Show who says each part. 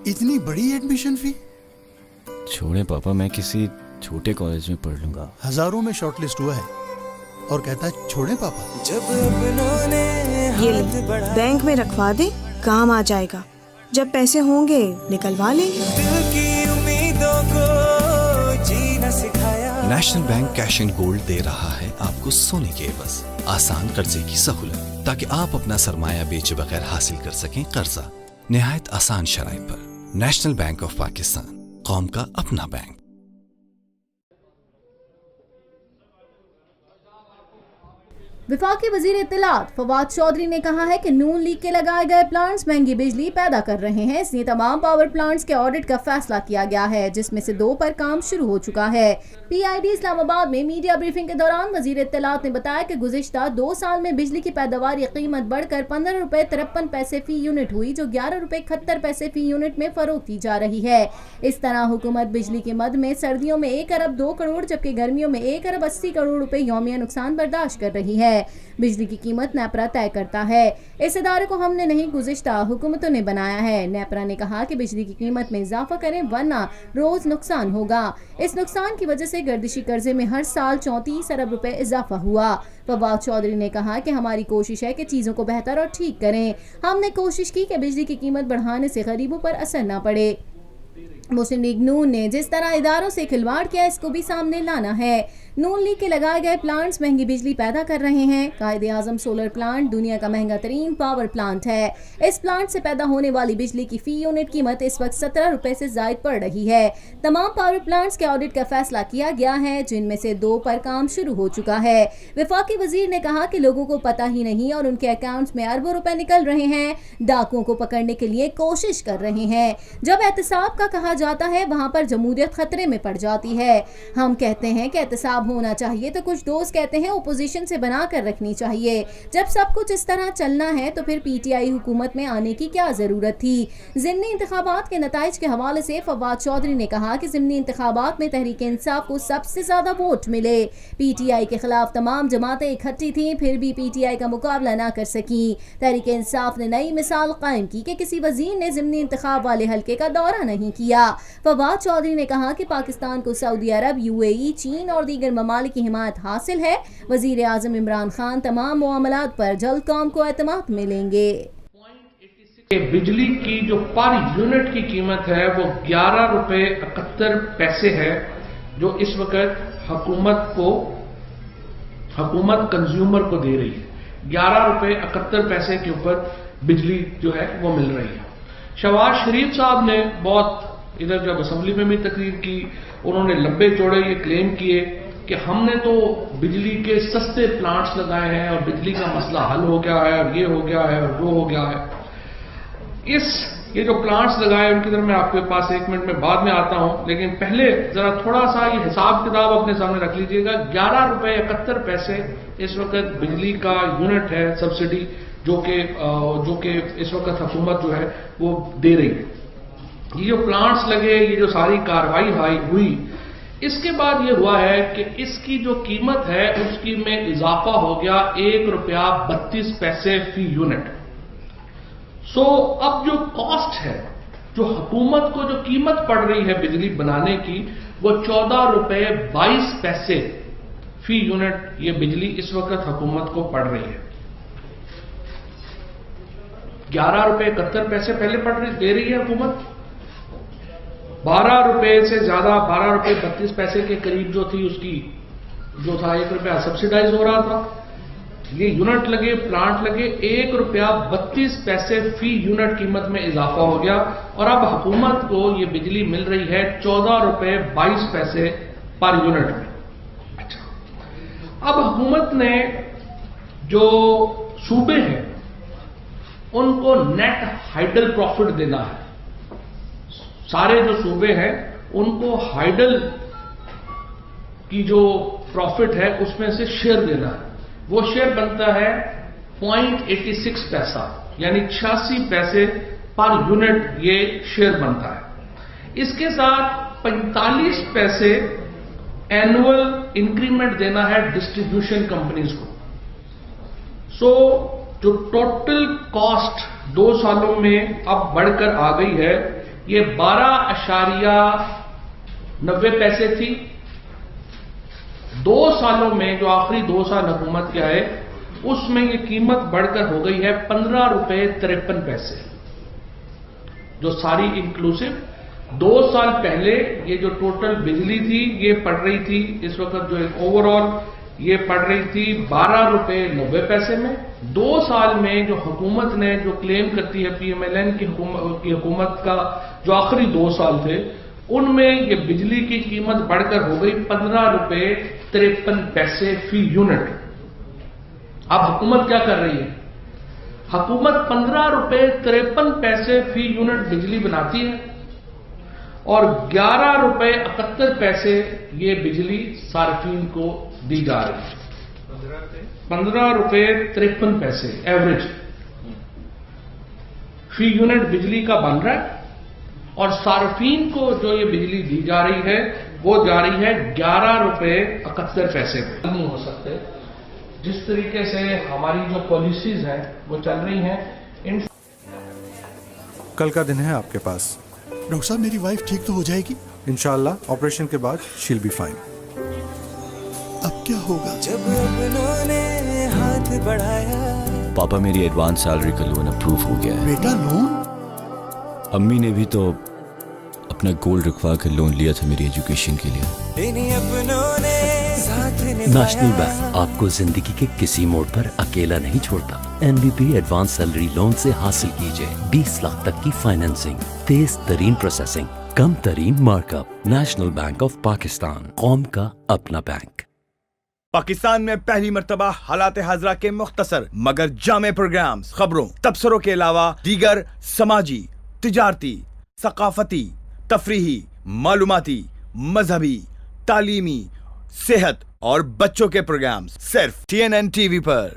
Speaker 1: इतनी बड़ी admission fee?
Speaker 2: छोड़े पापा, मैं किसी छोटे कॉलेज में पढ़ लूंगा।
Speaker 1: हजारों में शॉर्टलिस्ट हुआ है और कहता है छोड़े पापा।
Speaker 3: ये ले, बैंक में रखवा दे, काम आ जाएगा। जब पैसे होंगे निकलवा लेंगे।
Speaker 4: National bank cash and gold दे रहा है आपको सोने के एवज आसान कर्जे की सहूलत, ताकि आप अपना सरमाया बेचे बगैर हासिल कर सकें कर्जा निहायत आसान शराइत पर। नेशनल बैंक ऑफ पाकिस्तान, कौम का अपना बैंक।
Speaker 5: वफाकी वजीर इत्तलात फवाद चौधरी ने कहा है कि नून लीग के लगाए गए प्लांट्स महंगी बिजली पैदा कर रहे हैं, इसलिए तमाम पावर प्लांट्स के ऑडिट का फैसला किया गया है, जिसमें से 2 पर काम शुरू हो चुका है। PID इस्लामाबाद में मीडिया ब्रीफिंग के दौरान वजीर इत्तलात ने बताया कि गुज़िश्ता 2 साल में बिजली की पैदावार कीमत बढ़कर 15 रुपए 53 पैसे फी यूनिट हुई, जो 11 रुपए 71 पैसे फी यूनिट में फरोख्त की जा रही है। इस तरह हुकूमत बिजली के मद में सर्दियों में 1 अरब 2 करोड़ जबकि गर्मियों में 1 अरब 80 करोड़ रुपए यौमिया नुकसान बर्दाश्त कर रही है। बिजली की कीमत नेपरा तय करता है। इस इदारे को हमने नहीं, गुज़िश्ता हुकूमतों ने बनाया है। नेपरा ने कहा कि बिजली की कीमत में इजाफा करें वरना रोज नुकसान होगा। इस नुकसान की वजह से गर्दिशी कर्जे में हर साल 34 अरब रुपए इजाफा हुआ। फवाद चौधरी ने कहा कि हमारी कोशिश है कि चीजों को बेहतर और ठीक करें। हमने कोशिश की कि बिजली की कीमत बढ़ाने से गरीबों पर असर न पड़े। मुस्लिम लीग नून ने जिस तरह इदारों से खिलवाड़ किया, इसको भी सामने लाना है। नून लीग के लगाए गए प्लांट्स महंगी बिजली पैदा कर रहे हैं। कायदे आजम सोलर प्लांट दुनिया का महंगा तरीन पावर प्लांट है। इस प्लांट से पैदा होने वाली बिजली की फी यूनिट कीमत इस वक्त 17 रुपए से जायद पड़ रही है। तमाम पावर प्लांट्स के ऑडिट का फैसला किया गया है, जिनमें से 2 पर काम शुरू हो चुका है। वफाकी वजीर ने कहा कि लोगों को पता ही नहीं और उनके अकाउंट्स में अरबों रुपए निकल रहे हैं। डाकुओं को पकड़ने के लिए कोशिश कर रहे हैं। जब एहतसाब का कहा जाता है, वहाँ पर जमहूरियत खतरे में पड़ जाती है। हम कहते हैं कि एहतसाब होना चाहिए, तो कुछ दोस्त कहते हैं ओपोजिशन से बना कर रखनी चाहिए। जब सब कुछ इस तरह चलना है तो फिर PTI हुकूमत में आने की क्या जरूरत थी। ज़िमनी इंतखाबात के नताइज के हवाले से फवाद चौधरी ने कहा कि ज़िमनी इंतखाबात में तहरीक इंसाफ को सबसे ज्यादा वोट मिले। PTI के खिलाफ तमाम जमातें इकट्ठी थी, फिर भी PTI का मुकाबला न कर सकी। तहरीक इंसाफ ने नई मिसाल कायम की कि किसी वजीर ने ज़िमनी इंतखाब वाले हल्के का दौरा नहीं किया। फवाद चौधरी ने कहा कि पाकिस्तान को सऊदी अरब, UAE, चीन और दीगर ममालिक की हिमायत हासिल है। वजीर आजम इमरान खान तमाम मामलात पर जल्द कौम को एतमाद मिलेंगे।
Speaker 6: बिजली की जो पर यूनिट की कीमत है वो 11 रुपए 71 पैसे है, जो इस वक्त हुकूमत कंज्यूमर को दे रही है। 11 रुपए 71 पैसे के ऊपर बिजली जो है वो मिल रही है। शहबाज शरीफ साहब ने बहुत इधर जब असेंबली में भी तकरीर की, उन्होंने लंबे चौड़े ये क्लेम किए कि हमने तो बिजली के सस्ते प्लांट्स लगाए हैं और बिजली का मसला हल हो गया है और ये हो गया है और वो हो गया है। ये जो प्लांट्स लगाए उनकी तरफ मैं आपके पास 1 मिनट में बाद में आता हूं, लेकिन पहले जरा थोड़ा सा ये हिसाब किताब अपने सामने रख लीजिएगा। 11 रुपए 71 पैसे इस वक्त बिजली का यूनिट है सब्सिडी, जो कि इस वक्त हुकूमत जो है वो दे रही है। ये जो प्लांट्स लगे, ये जो सारी कार्रवाई हुई, इसके बाद ये हुआ है कि इसकी जो कीमत है उसकी में इजाफा हो गया 1 रुपया 32 पैसे फी यूनिट। सो अब जो कॉस्ट है, जो हुकूमत को जो कीमत पड़ रही है बिजली बनाने की, वो 14 रुपए 22 पैसे फी यूनिट ये बिजली इस वक्त हुकूमत को पड़ रही है। 11 रुपए 71 पैसे पहले दे रही है हुकूमत। 12 रुपए से ज्यादा, 12 रुपए 32 पैसे के करीब जो थी उसकी जो था 1 रुपया सब्सिडाइज हो रहा था। ये यूनिट लगे, प्लांट लगे, 1 रुपया 32 पैसे फी यूनिट कीमत में इजाफा हो गया और अब हुकूमत को ये बिजली मिल रही है 14 रुपए 22 पैसे पर यूनिट में। अच्छा, अब हुकूमत ने जो सूबे हैं उनको नेट हाइडल प्रॉफिट देना है। सारे जो सूबे हैं उनको हाइडल की जो प्रॉफिट है उसमें से शेयर देना है। वो शेयर बनता है 0.86 पैसा, यानी 86 पैसे पर यूनिट ये शेयर बनता है। इसके साथ 45 पैसे एनुअल इंक्रीमेंट देना है डिस्ट्रीब्यूशन कंपनीज को। सो जो टोटल कॉस्ट 2 सालों में अब बढ़कर आ गई है یہ 12.90 تھی. 2 سالوں میں جو آخری 2 سال حکومت کے آئے اس میں یہ قیمت بڑھ کر ہو گئی ہے 15.53 روپے, جو ساری انکلوسیو. 2 سال پہلے یہ جو ٹوٹل بجلی تھی یہ پڑ رہی تھی اس وقت جو ایک اوور آل یہ پڑ رہی تھی 12.90 میں. 2 سال میں جو حکومت نے جو کلیم کرتی ہے پی ایم ایل این کی حکومت کا جو آخری 2 سال تھے ان میں یہ بجلی کی قیمت بڑھ کر ہو گئی 15.53 فی یونٹ. اب حکومت کیا کر رہی ہے؟ حکومت 15.53 فی یونٹ بجلی بناتی ہے اور 11.71 یہ بجلی صارفین کو دی جا رہی ہے. 15.53 ایوریج فی یونٹ بجلی کا بن رہا ہے اور صارفین کو جو یہ بجلی دی جا رہی ہے وہ جا رہی ہے 11.71 پہ. نہیں ہو سکتے جس طریقے سے ہماری جو پالیسیز ہیں وہ چل رہی ہیں.
Speaker 7: کل کا دن ہے آپ کے پاس.
Speaker 1: ڈاکٹر صاحب میری وائف ٹھیک تو ہو جائے گی؟
Speaker 7: انشاءاللہ آپریشن کے بعد شیل بی فائن.
Speaker 1: اب کیا ہوگا؟
Speaker 8: جب اپنوں نے ہاتھ بڑھایا.
Speaker 2: پاپا میری ایڈوانس سیلری کا لون اپروو ہو گیا ہے.
Speaker 1: بیٹا لون؟
Speaker 2: امی نے بھی تو اپنا گولڈ رکھوا کر لون لیا تھا میری ایجوکیشن کے لیے.
Speaker 9: نیشنل بینک آپ کو زندگی کے کسی موڑ پر اکیلا نہیں چھوڑتا. N B P advance salary loan سے حاصل کیجئے 20 لاکھ تک کی فائنینسنگ, تیز ترین پروسیسنگ, کم ترین markup. National bank of Pakistan, قوم کا اپنا بینک.
Speaker 10: پاکستان میں پہلی مرتبہ حالات حاضرہ کے مختصر مگر جامع پروگرامز, خبروں, تبصروں کے علاوہ دیگر سماجی, تجارتی, ثقافتی, تفریحی, معلوماتی, مذہبی, تعلیمی, صحت اور بچوں کے پروگرامز صرف TNN TV پر.